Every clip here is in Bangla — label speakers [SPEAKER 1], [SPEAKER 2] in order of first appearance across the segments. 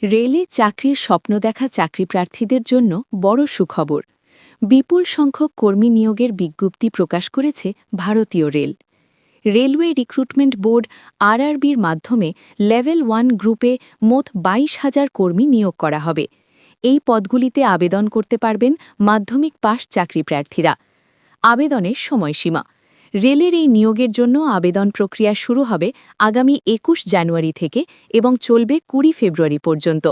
[SPEAKER 1] রেলে চাকরির স্বপ্ন দেখা চাকরিপ্রার্থীদের জন্য বড় সুখবর। বিপুল সংখ্যক কর্মী নিয়োগের বিজ্ঞপ্তি প্রকাশ করেছে ভারতীয় রেল। রেলওয়ে রিক্রুটমেন্ট বোর্ড আরআরবির মাধ্যমে লেভেল 1 গ্রুপে মোট ২২,০০০ কর্মী নিয়োগ করা হবে। এই পদগুলিতে আবেদন করতে পারবেন মাধ্যমিক পাশ চাকরিপ্রার্থীরা। আবেদনের সময়সীমা। রেলের এই নিয়োগের জন্য আবেদন প্রক্রিয়া শুরু হবে আগামী ২১ জানুয়ারি থেকে এবং চলবে ২০ ফেব্রুয়ারি পর্যন্ত।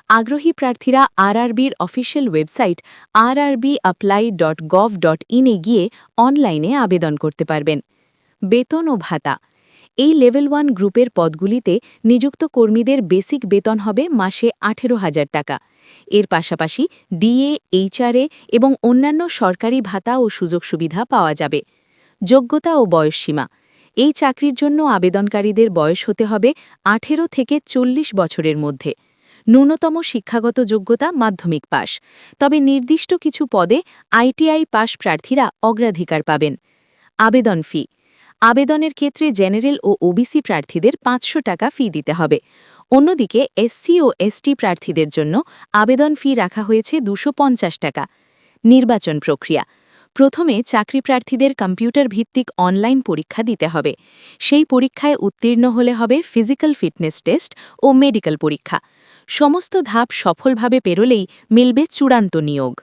[SPEAKER 1] আগ্রহী প্রার্থীরা আরআরবির অফিসিয়াল ওয়েবসাইট rrbapply.gov.in এ গিয়ে অনলাইনে আবেদন করতে পারবেন। বেতন ও ভাতা। এই লেভেল 1 গ্রুপের পদগুলিতে নিযুক্ত কর্মীদের বেসিক বেতন হবে মাসে ১৮,০০০ টাকা। এর পাশাপাশি ডিএ, এইচআরএ এবং অন্যান্য সরকারি ভাতা ও সুযোগ সুবিধা পাওয়া যাবে। যোগ্যতা ও বয়সসীমা। এই চাকরির জন্য আবেদনকারীদের বয়স হতে হবে ১৮ থেকে ৪০ বছরের মধ্যে। ন্যূনতম শিক্ষাগত যোগ্যতা মাধ্যমিক পাশ, তবে নির্দিষ্ট কিছু পদে আইটিআই পাশ প্রার্থীরা অগ্রাধিকার পাবেন। আবেদন ফি। আবেদনের ক্ষেত্রে জেনারেল ও ওবিসি প্রার্থীদের ৫০০ টাকা ফি দিতে হবে। অন্যদিকে এসসি ও এসটি প্রার্থীদের জন্য আবেদন ফি রাখা হয়েছে ২৫০ টাকা। নির্বাচন প্রক্রিয়া। প্রথমে চাকরিপ্রার্থীদের কম্পিউটার ভিত্তিক অনলাইন পরীক্ষা দিতে হবে। সেই পরীক্ষায় উত্তীর্ণ হলে হবে ফিজিক্যাল ফিটনেস টেস্ট ও মেডিকেল পরীক্ষা। সমস্ত ধাপ সফলভাবে পেরোলেই মিলবে চূড়ান্ত নিয়োগ।